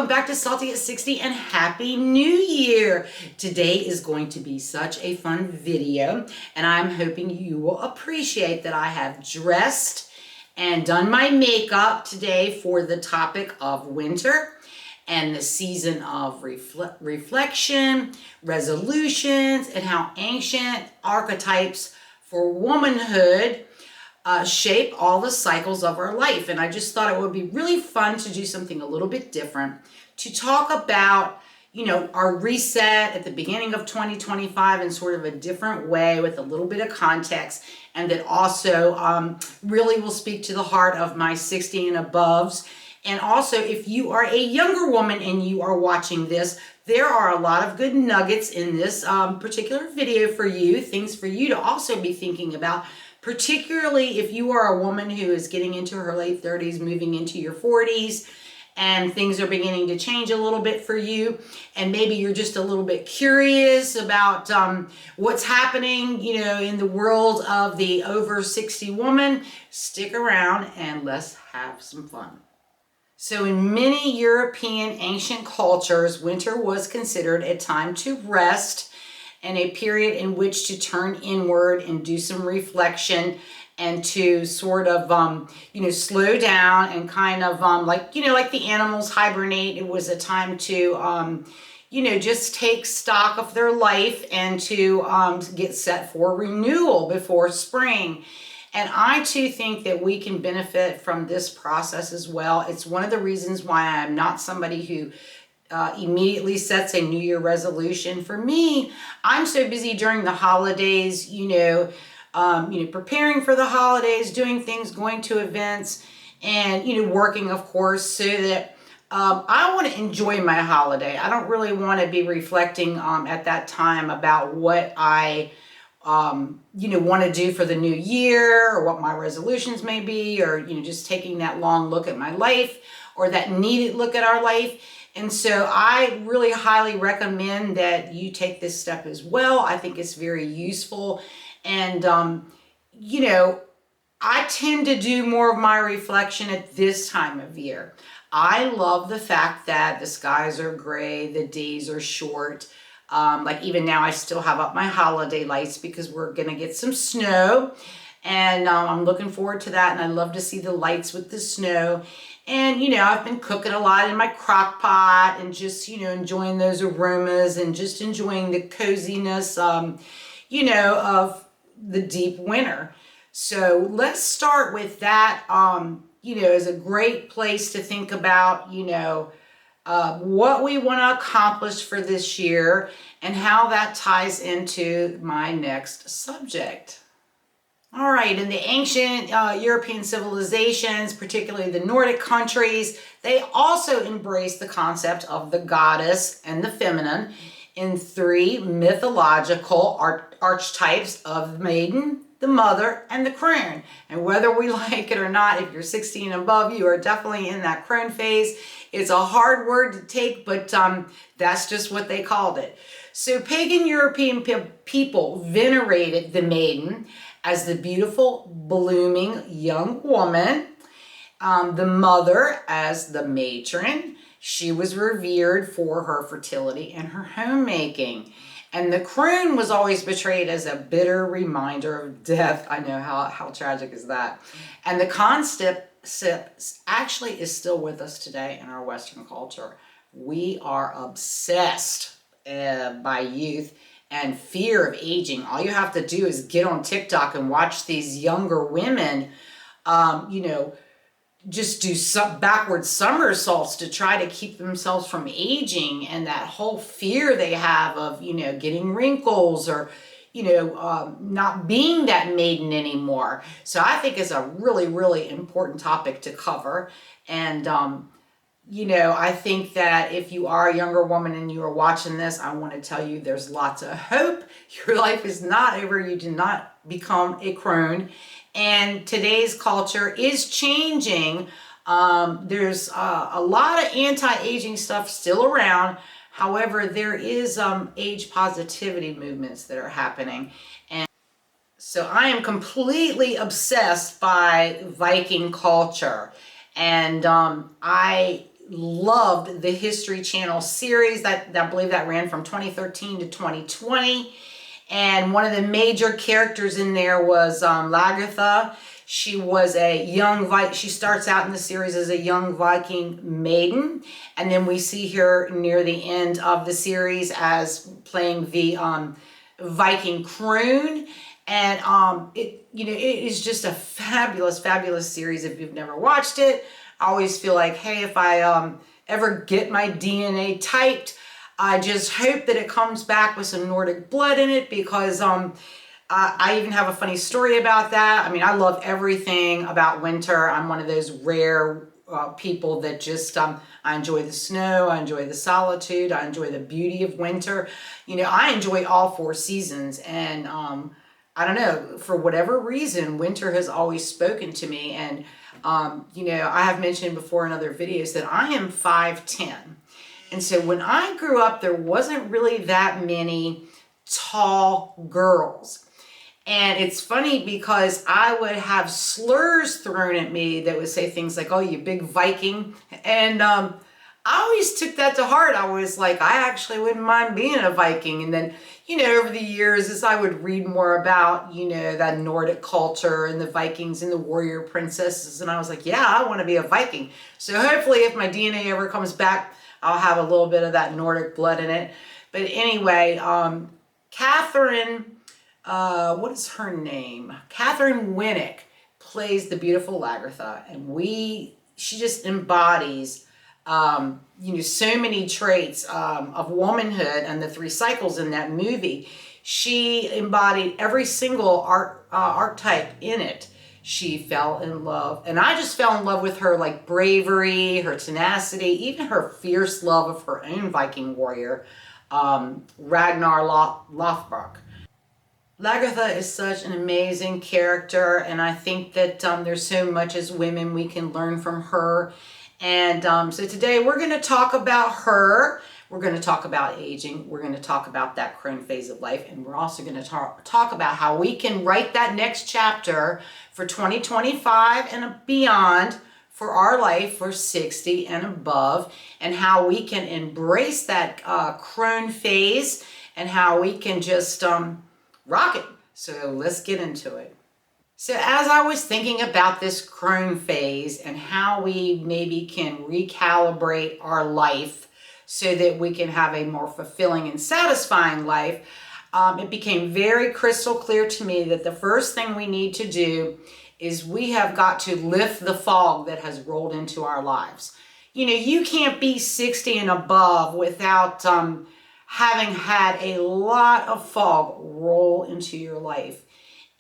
welcome back to Salty at 60 and Happy New Year. Today is going to be such a fun video, and I'm hoping you will appreciate that I have dressed and done my makeup today for the topic of winter and the season of reflection, resolutions, and how ancient archetypes for womanhood shape all the cycles of our life. And I just thought it would be really fun to do something a little bit different, to talk about, our reset at the beginning of 2025 in sort of a different way with a little bit of context, and that also really will speak to the heart of my 60 and aboves. And also, if you are a younger woman and you are watching this, there are a lot of good nuggets in this particular video for you, things for you to also be thinking about, particularly if you are a woman who is getting into her late 30s, moving into your 40s, and things are beginning to change a little bit for you, and maybe you're just a little bit curious about what's happening, in the world of the over 60 woman. Stick around and let's have some fun. So in many European ancient cultures, winter was considered a time to rest and a period in which to turn inward and do some reflection and to sort of, slow down and kind of like the animals hibernate. It was a time to, just take stock of their life and to get set for renewal before spring. And I too think that we can benefit from this process as well. It's one of the reasons why I'm not somebody who immediately sets a New Year resolution. For me, I'm so busy during the holidays, preparing for the holidays, doing things, going to events, and, working, of course, so that I want to enjoy my holiday. I don't really want to be reflecting at that time about what I want to do for the new year, or what my resolutions may be, or, just taking that long look at my life, or that needed look at our life. And so I really highly recommend that you take this step as well. I think it's very useful. And, I tend to do more of my reflection at this time of year. I love the fact that the skies are gray, the days are short. Like even now, I still have up my holiday lights because we're going to get some snow. And I'm looking forward to that. And I love to see the lights with the snow. And, I've been cooking a lot in my crock pot and just, enjoying those aromas and just enjoying the coziness, of the deep winter. So let's start with that, as a great place to think about, what we want to accomplish for this year and how that ties into my next subject. All right, in the ancient European civilizations, particularly the Nordic countries, they also embraced the concept of the goddess and the feminine in three mythological archetypes of the maiden, the mother, and the crone. And whether we like it or not, if you're 60 and above, you are definitely in that crone phase. It's a hard word to take, but that's just what they called it. So pagan European people venerated the maiden as the beautiful, blooming young woman, the mother as the matron. She was revered for her fertility and her homemaking. And the crone was always portrayed as a bitter reminder of death. I know, how tragic is that? And the concept actually is still with us today in our Western culture. We are obsessed by youth and fear of aging. All you have to do is get on TikTok and watch these younger women, just do some backward somersaults to try to keep themselves from aging, and that whole fear they have of, getting wrinkles or, not being that maiden anymore. So I think it's a really, really important topic to cover. And, I think that if you are a younger woman and you are watching this, I want to tell you there's lots of hope. Your life is not over. You do not become a crone. And today's culture is changing. There's a lot of anti-aging stuff still around. However, there is age positivity movements that are happening. And so I am completely obsessed by Viking culture. And I loved the History Channel series that I believe that ran from 2013 to 2020. And one of the major characters in there was Lagertha. She was a young Viking. She starts out in the series as a young Viking maiden, and then we see her near the end of the series as playing the Viking Crone. And it is just a fabulous, fabulous series. If you've never watched it, I always feel like, hey, if I ever get my DNA typed, I just hope that it comes back with some Nordic blood in it, because I even have a funny story about that. I mean, I love everything about winter. I'm one of those rare people that just, I enjoy the snow, I enjoy the solitude, I enjoy the beauty of winter. I enjoy all four seasons, and I don't know, for whatever reason, winter has always spoken to me. And, I have mentioned before in other videos that I am 5'10". And so when I grew up, there wasn't really that many tall girls. And it's funny because I would have slurs thrown at me that would say things like, oh, you big Viking. And I always took that to heart. I was like, I actually wouldn't mind being a Viking. And then, over the years, as I would read more about, that Nordic culture and the Vikings and the warrior princesses, and I was like, yeah, I want to be a Viking. So hopefully if my DNA ever comes back, I'll have a little bit of that Nordic blood in it. But anyway, Catherine, what is her name? Catherine Winnick plays the beautiful Lagertha, and she just embodies, so many traits of womanhood, and the 3 cycles in that movie. She embodied every single archetype in it. She fell in love, and I just fell in love with her, like, bravery, her tenacity, even her fierce love of her own Viking warrior, Ragnar Lothbrok. Lagertha is such an amazing character, and I think that there's so much as women we can learn from her. And so today we're going to talk about her. We're going to talk about aging. We're going to talk about that Crone phase of life. And we're also going to talk about how we can write that next chapter for 2025 and beyond for our life for 60 and above, and how we can embrace that Crone phase and how we can just rock it. So let's get into it. So as I was thinking about this Crone phase and how we maybe can recalibrate our life so that we can have a more fulfilling and satisfying life, it became very crystal clear to me that the first thing we need to do is we have got to lift the fog that has rolled into our lives. You can't be 60 and above without having had a lot of fog roll into your life.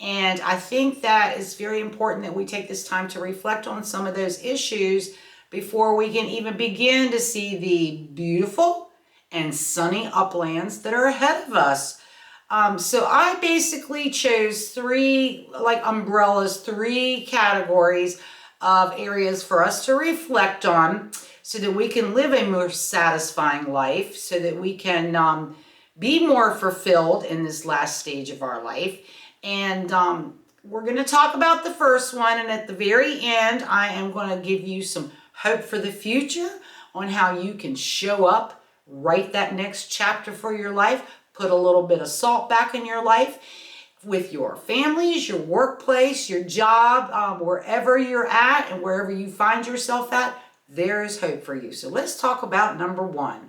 And I think that it's very important that we take this time to reflect on some of those issues before we can even begin to see the beautiful and sunny uplands that are ahead of us. So I basically chose 3 umbrellas, 3 categories of areas for us to reflect on so that we can live a more satisfying life, so that we can be more fulfilled in this last stage of our life. And we're going to talk about the first one, and at the very end, I am going to give you some hope for the future on how you can show up, write that next chapter for your life, put a little bit of salt back in your life with your families, your workplace, your job, wherever you're at and wherever you find yourself at, there is hope for you. So let's talk about number 1.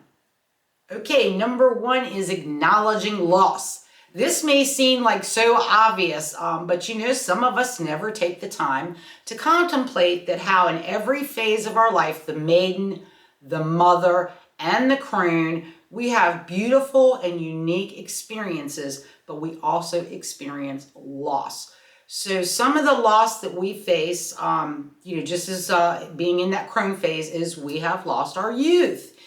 Okay, number 1 is acknowledging loss. This may seem like so obvious, but some of us never take the time to contemplate that how in every phase of our life, the maiden, the mother, and the crone, we have beautiful and unique experiences, but we also experience loss. So some of the loss that we face, just as being in that Crone phase, is we have lost our youth.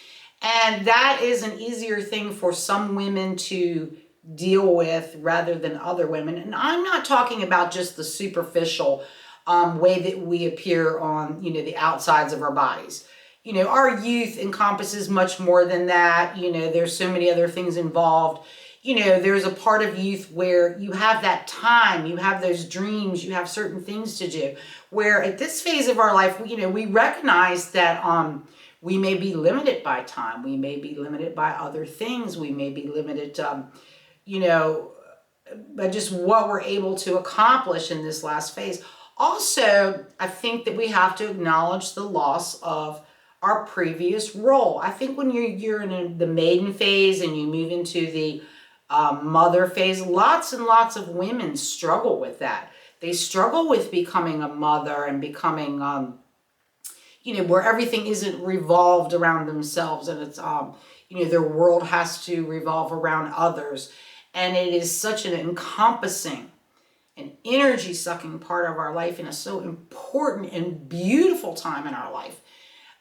And that is an easier thing for some women to deal with rather than other women. And I'm not talking about just the superficial way that we appear on, the outsides of our bodies. Our youth encompasses much more than that. There's so many other things involved. There's a part of youth where you have that time, you have those dreams, you have certain things to do. Where at this phase of our life, we recognize that We may be limited by time. We may be limited by other things. We may be limited, you know, by just what we're able to accomplish in this last phase. Also, I think that we have to acknowledge the loss of our previous role. I think when you're in the maiden phase and you move into the mother phase, lots and lots of women struggle with that. They struggle with becoming a mother and becoming, you know, where everything isn't revolved around themselves, and it's, you know, their world has to revolve around others. And it is such an encompassing and energy sucking part of our life, and a so important and beautiful time in our life.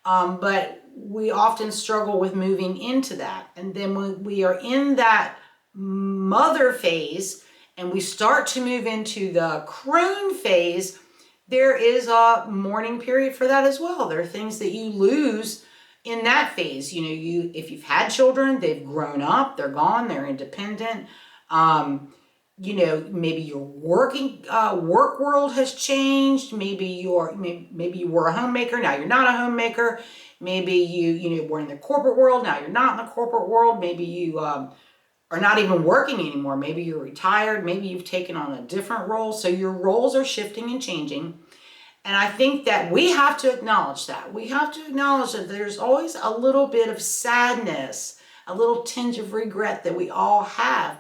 But we often struggle with moving into that. And then when we are in that mother phase and we start to move into the crone phase, there is a mourning period for that as well. There are things that you lose in that phase. You know, if you've had children, they've grown up, they're gone, they're independent. You know, maybe your work world has changed. Maybe you were a homemaker, now you're not a homemaker. Maybe you were in the corporate world, now you're not in the corporate world. Maybe you are not even working anymore. Maybe you're retired. Maybe you've taken on a different role. So your roles are shifting and changing. And I think that we have to acknowledge that. We have to acknowledge that there's always a little bit of sadness, a little tinge of regret that we all have.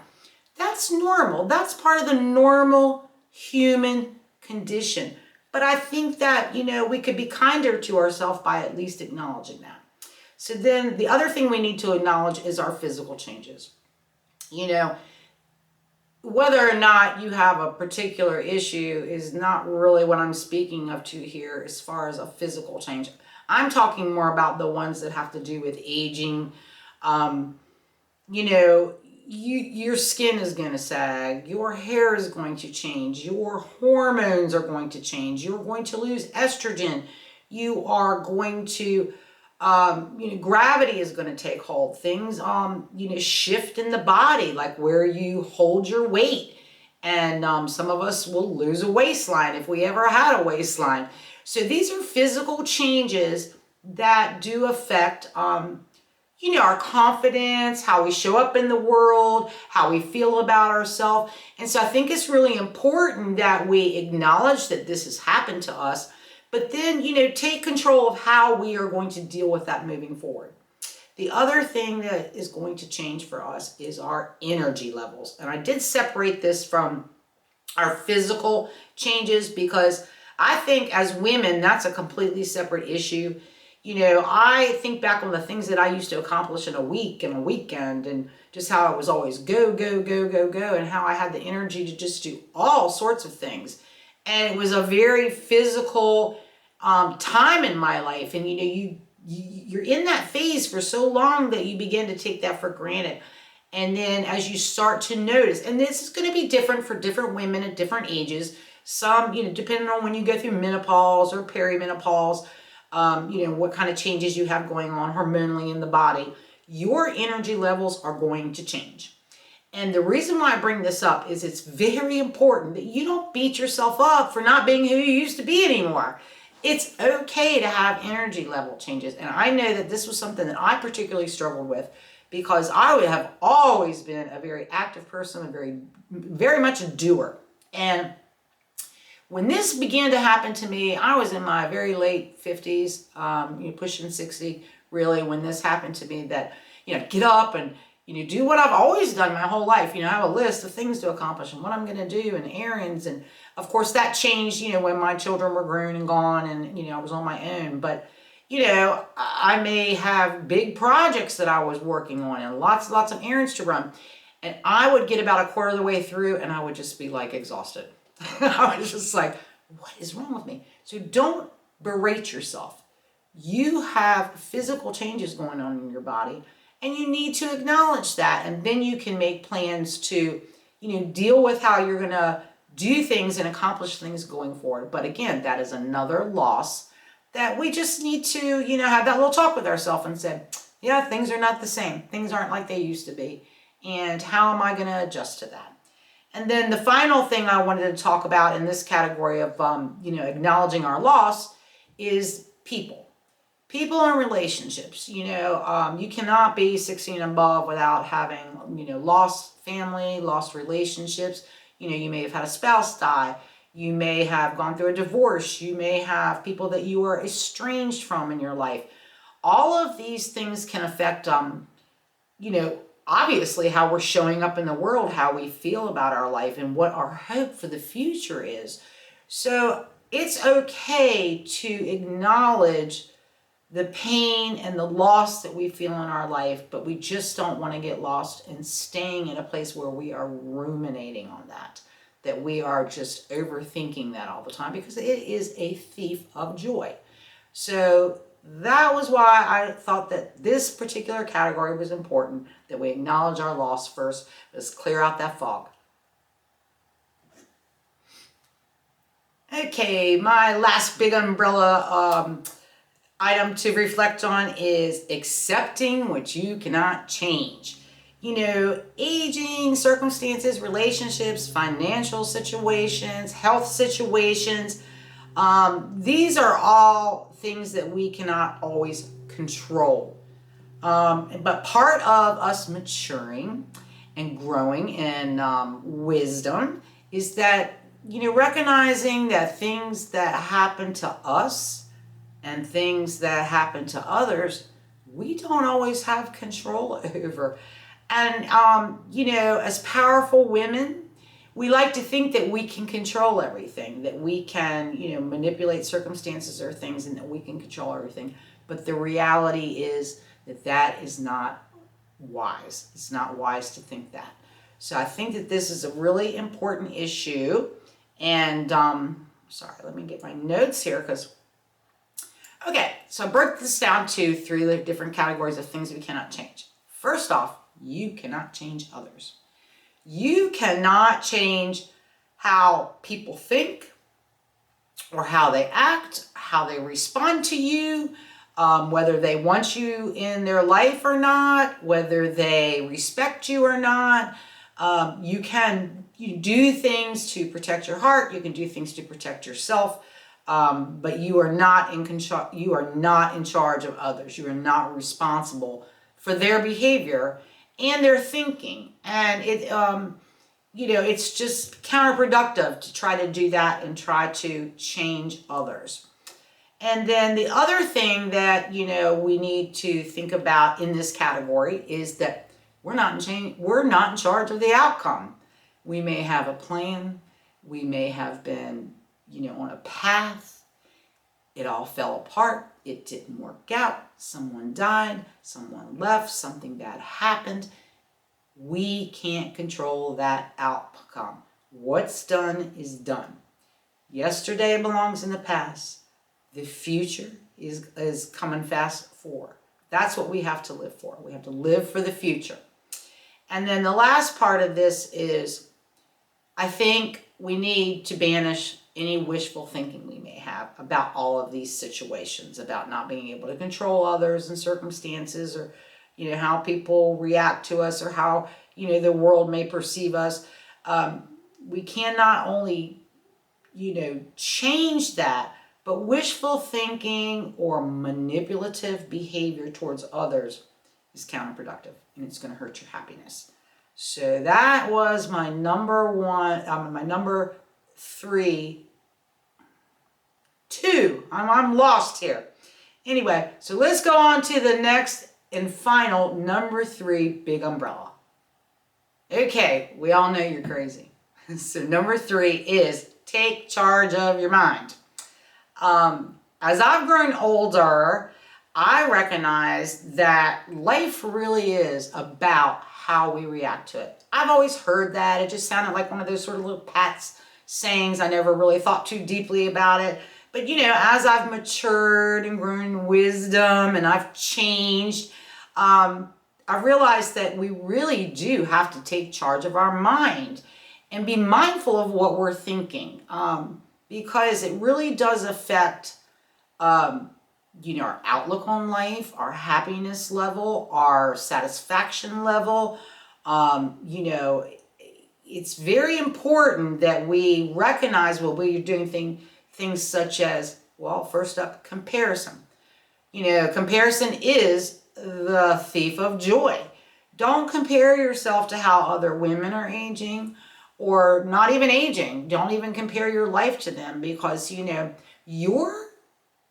That's normal. That's part of the normal human condition. But I think that, you know, we could be kinder to ourselves by at least acknowledging that. So then the other thing we need to acknowledge is our physical changes. You know, whether or not you have a particular issue is not really what I'm speaking of to here as far as a physical change. I'm talking more about the ones that have to do with aging. You know, your skin is going to sag, your hair is going to change, your hormones are going to change, you're going to lose estrogen, you are going to, you know, gravity is going to take hold, things, you know, shift in the body, like where you hold your weight, and some of us will lose a waistline if we ever had a waistline. So these are physical changes that do affect, you know, our confidence, how we show up in the world, how we feel about ourselves. And so I think it's really important that we acknowledge that this has happened to us, but then, you know, take control of how we are going to deal with that moving forward. The other thing that is going to change for us is our energy levels. And I did separate this from our physical changes because I think as women, that's a completely separate issue. You know, I think back on the things that I used to accomplish in a week and a weekend, and just how I was always go, go, go, go, go, and how I had the energy to just do all sorts of things. And it was a very physical time in my life. And, you know, you're in that phase for so long that you begin to take that for granted. And then as you start to notice, and this is going to be different for different women at different ages. Some, you know, depending on when you go through menopause or perimenopause, you know, what kind of changes you have going on hormonally in the body, your energy levels are going to change. And the reason why I bring this up is it's very important that you don't beat yourself up for not being who you used to be anymore. It's okay to have energy level changes. And I know that this was something that I particularly struggled with because I would have always been a very active person, very much a doer. And when this began to happen to me, I was in my very late 50s, you know, pushing 60, really, when this happened to me, that, you know, get up and, you know, do what I've always done my whole life. You know, have a list of things to accomplish and what I'm going to do and errands. And of course that changed, you know, when my children were grown and gone and, you know, I was on my own. But, you know, I may have big projects that I was working on and lots of errands to run. And I would get about a quarter of the way through and I would just be like exhausted. I was just like, what is wrong with me? So don't berate yourself. You have physical changes going on in your body and you need to acknowledge that. And then you can make plans to, you know, deal with how you're going to do things and accomplish things going forward. But again, that is another loss that we just need to, you know, have that little talk with ourselves and say, yeah, things are not the same. Things aren't like they used to be. And how am I going to adjust to that? And then the final thing I wanted to talk about in this category of, you know, acknowledging our loss is people. People in relationships, you cannot be 16 and above without having, lost family, lost relationships. You may have had a spouse die. You may have gone through a divorce. You may have people that you are estranged from in your life. All of these things can affect, obviously how we're showing up in the world, how we feel about our life, and what our hope for the future is. So it's okay to acknowledge the pain and the loss that we feel in our life, but we just don't want to get lost in staying in a place where we are ruminating on that we are just overthinking that all the time, because it is a thief of joy. So that was why I thought that this particular category was important, that we acknowledge our loss first. Let's clear out that fog. Okay, my last big umbrella item to reflect on is accepting what you cannot change. Aging, circumstances, relationships, financial situations, health situations. These are all things that we cannot always control. But part of us maturing and growing in wisdom is that, recognizing that things that happen to us and things that happen to others, we don't always have control over. And, as powerful women, we like to think that we can control everything, that we can, manipulate circumstances or things, and that we can control everything. But the reality is that is not wise. It's not wise to think that. So I think that this is a really important issue. And, sorry, let me get my notes here, okay, so I broke this down to 3 different categories of things we cannot change. First off, you cannot change others. You cannot change how people think or how they act, how they respond to you, whether they want you in their life or not, whether they respect you or not. You can do things to protect your heart. You can do things to protect yourself. But you are not in control. You are not in charge of others. You are not responsible for their behavior and their thinking. And it's just counterproductive to try to do that and try to change others. And then the other thing that, we need to think about in this category is that we're not in charge of the outcome. We may have a plan. We may have been, on a path. It all fell apart. It didn't work out. Someone died. Someone left. Something bad happened. We can't control that outcome. What's done is done. Yesterday belongs in the past. The future is coming fast forward. That's what we have to live for. We have to live for the future. And then the last part of this is, I think we need to banish any wishful thinking we may have about all of these situations, about not being able to control others and circumstances, or, how people react to us, or how, the world may perceive us. We can not only, change that, but wishful thinking or manipulative behavior towards others is counterproductive, and it's going to hurt your happiness. So that was my number 3. 2. I'm lost here. Anyway, so let's go on to the next and final number 3 big umbrella. Okay, we all know you're crazy. So number 3 is take charge of your mind. As I've grown older, I recognize that life really is about how we react to it. I've always heard that. It just sounded like one of those sort of little pat sayings. I never really thought too deeply about it. But, as I've matured and grown in wisdom and I've changed, I've realized that we really do have to take charge of our mind and be mindful of what we're thinking, because it really does affect, our outlook on life, our happiness level, our satisfaction level. It's very important that we recognize when we're doing things such as, well, first up, comparison. Comparison is the thief of joy. Don't compare yourself to how other women are aging, or not even aging. Don't even compare your life to them, because, your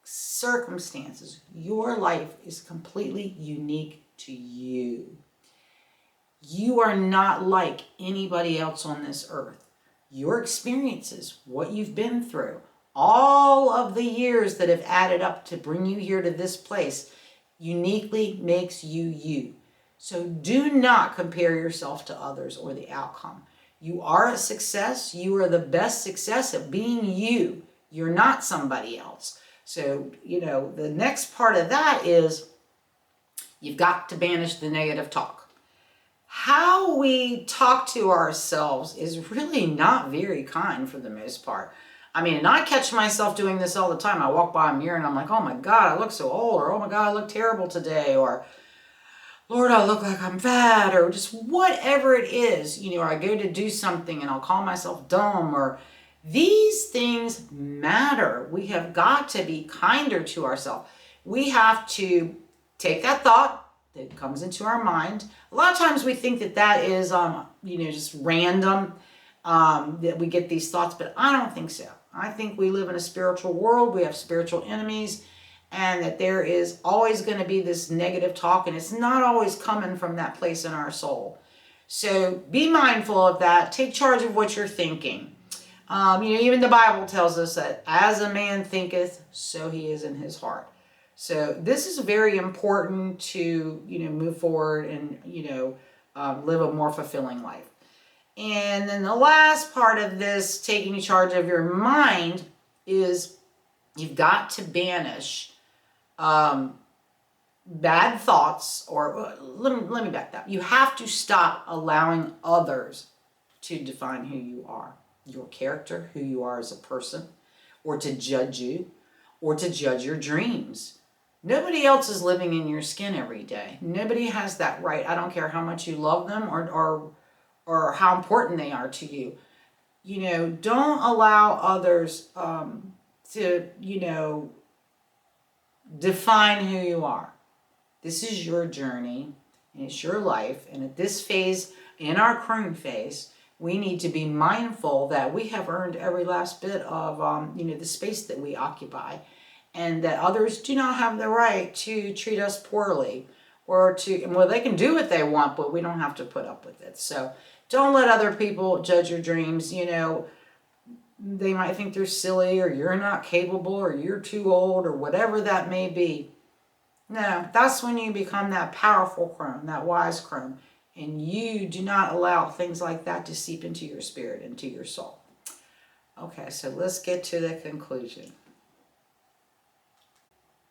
circumstances, your life is completely unique to you. You are not like anybody else on this earth. Your experiences, what you've been through, all of the years that have added up to bring you here to this place, uniquely makes you you. So do not compare yourself to others or the outcome. You are a success. You are the best success at being you. You're not somebody else. So, the next part of that is you've got to banish the negative talk. How we talk to ourselves is really not very kind for the most part. And I catch myself doing this all the time. I walk by a mirror and I'm like, oh my God, I look so old, or oh my God, I look terrible today, or Lord, I look like I'm fat, or just whatever it is, or I go to do something and I'll call myself dumb, or these things matter. We have got to be kinder to ourselves. We have to take that thought that comes into our mind. A lot of times we think that is, just random, that we get these thoughts, but I don't think so. I think we live in a spiritual world. We have spiritual enemies, and that there is always going to be this negative talk, and it's not always coming from that place in our soul. So be mindful of that. Take charge of what you're thinking. Even the Bible tells us that as a man thinketh, so he is in his heart. So this is very important to, move forward and, live a more fulfilling life. And then the last part of this, taking charge of your mind, is you've got to banish bad thoughts, or let me back that up. You have to stop allowing others to define who you are, your character, who you are as a person, or to judge you, or to judge your dreams. Nobody else is living in your skin every day. Nobody has that right. I don't care how much you love them or how important they are to you. Don't allow others to, define who you are. This is your journey, and it's your life. And at this phase, in our Crone phase, we need to be mindful that we have earned every last bit of, the space that we occupy, and that others do not have the right to treat us poorly, or they can do what they want, but we don't have to put up with it. So don't let other people judge your dreams. They might think they're silly, or you're not capable, or you're too old, or whatever that may be. No, that's when you become that powerful crone, that wise crone, and you do not allow things like that to seep into your spirit, into your soul. Okay, so let's get to the conclusion.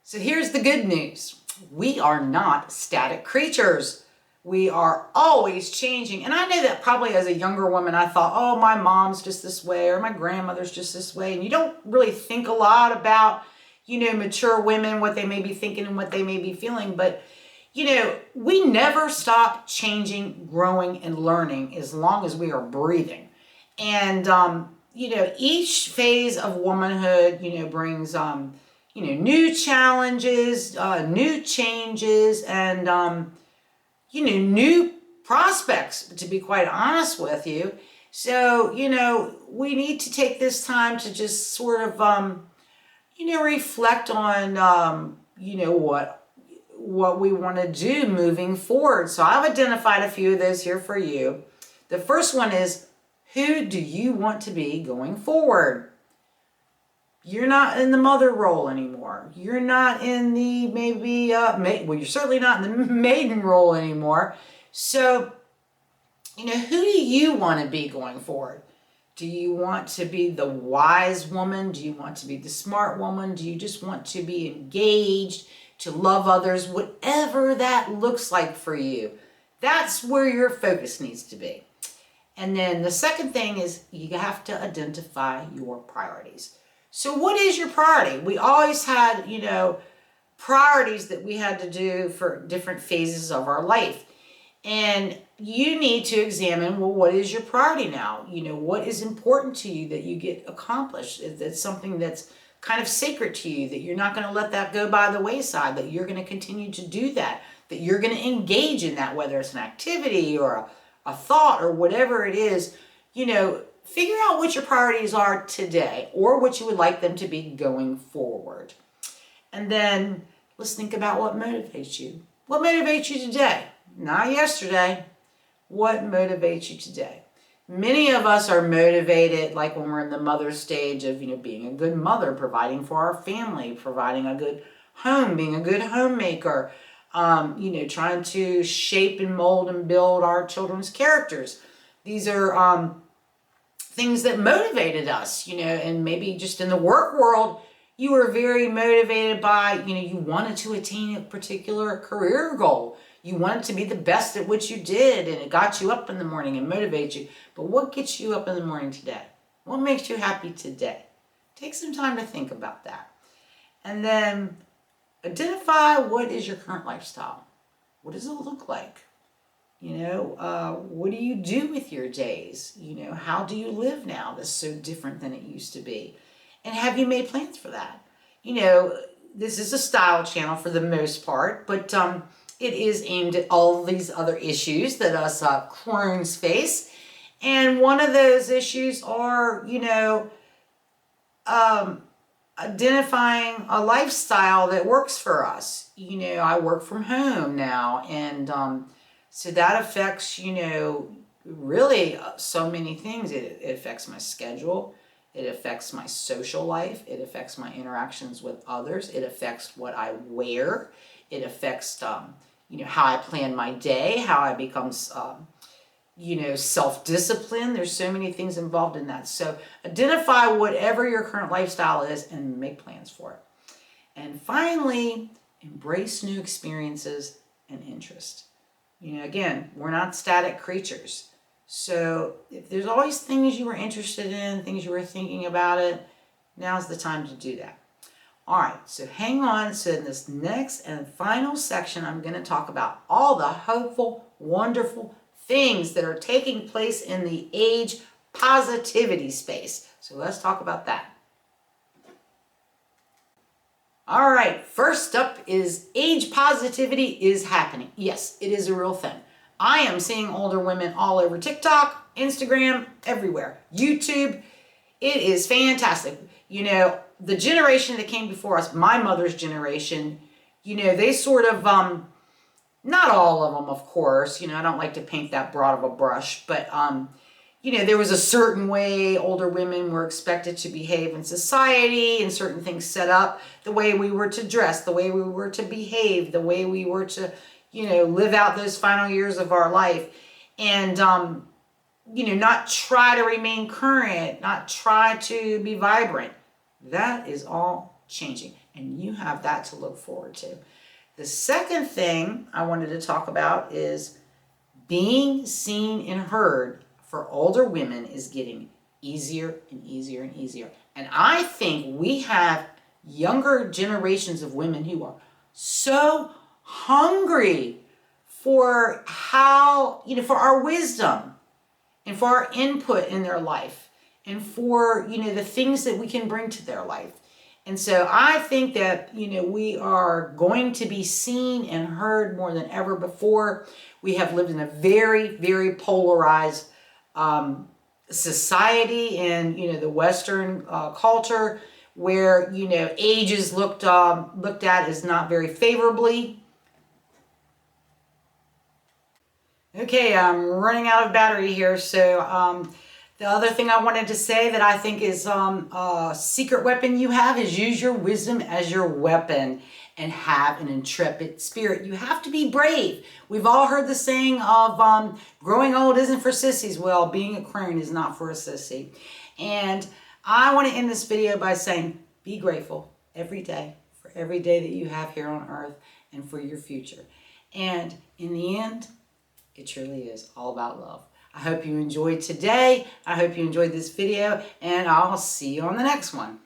So here's the good news. We are not static creatures. We are always changing. And I know that probably as a younger woman, I thought, oh, my mom's just this way, or my grandmother's just this way. And you don't really think a lot about, mature women, what they may be thinking and what they may be feeling. But, we never stop changing, growing, and learning as long as we are breathing. And, each phase of womanhood, brings, new challenges, new changes, and, new prospects, to be quite honest with you. So, we need to take this time to just sort of, reflect on, what we want to do moving forward. So I've identified a few of those here for you. The first one is, who do you want to be going forward? You're not in the mother role anymore. You're not in the you're certainly not in the maiden role anymore. So, who do you want to be going forward? Do you want to be the wise woman? Do you want to be the smart woman? Do you just want to be engaged, to love others, whatever that looks like for you? That's where your focus needs to be. And then the second thing is you have to identify your priorities. So what is your priority? We always had, priorities that we had to do for different phases of our life. And you need to examine, well, what is your priority now? What is important to you that you get accomplished? Is that something that's kind of sacred to you, that you're not going to let that go by the wayside, that you're going to continue to do that, that you're going to engage in that, whether it's an activity or a thought or whatever it is. You know, figure out what your priorities are today or what you would like them to be going forward. And then let's think about what motivates you. What motivates you today? Not yesterday. What motivates you today? Many of us are motivated like when we're in the mother stage of, being a good mother, providing for our family, providing a good home, being a good homemaker, trying to shape and mold and build our children's characters. These are things that motivated us, and maybe just in the work world, you were very motivated by, you wanted to attain a particular career goal. You wanted to be the best at what you did, and it got you up in the morning and motivates you. But what gets you up in the morning today? What makes you happy today? Take some time to think about that. And then identify what is your current lifestyle. What does it look like? What do you do with your days? How do you live now that's so different than it used to be? And have you made plans for that? This is a style channel for the most part, but it is aimed at all these other issues that us Crones face. And one of those issues are, identifying a lifestyle that works for us. I work from home now, and so that affects, really so many things. It affects my schedule. It affects my social life. It affects my interactions with others. It affects what I wear. It affects, how I plan my day, how I become, self-discipline. There's so many things involved in that. So identify whatever your current lifestyle is and make plans for it. And finally, embrace new experiences and interest. Again, we're not static creatures. So if there's always things you were interested in, things you were thinking about it, now's the time to do that. All right, so hang on. So in this next and final section, I'm going to talk about all the hopeful, wonderful things that are taking place in the age positivity space. So let's talk about that. All right, first up is age positivity is happening. Yes, it is a real thing. I am seeing older women all over TikTok, Instagram, everywhere, YouTube. It is fantastic. The generation that came before us, my mother's generation, they sort of, not all of them, of course, I don't like to paint that broad of a brush, but, there was a certain way older women were expected to behave in society, and certain things set up, the way we were to dress, the way we were to behave, the way we were to, live out those final years of our life, and, not try to remain current, not try to be vibrant. That is all changing, and you have that to look forward to. The second thing I wanted to talk about is being seen and heard for older women is getting easier and easier and easier. And I think we have younger generations of women who are so hungry for for our wisdom and for our input in their life and for, the things that we can bring to their life. And so I think that, we are going to be seen and heard more than ever before. We have lived in a very, very polarized society and, the Western culture where, age is looked at as not very favorably. Okay, I'm running out of battery here, so the other thing I wanted to say that I think is a secret weapon you have is use your wisdom as your weapon and have an intrepid spirit. You have to be brave. We've all heard the saying of growing old isn't for sissies. Well, being a crone is not for a sissy. And I want to end this video by saying be grateful every day for every day that you have here on earth and for your future. And in the end, it truly is all about love. I hope you enjoyed today. I hope you enjoyed this video, and I'll see you on the next one.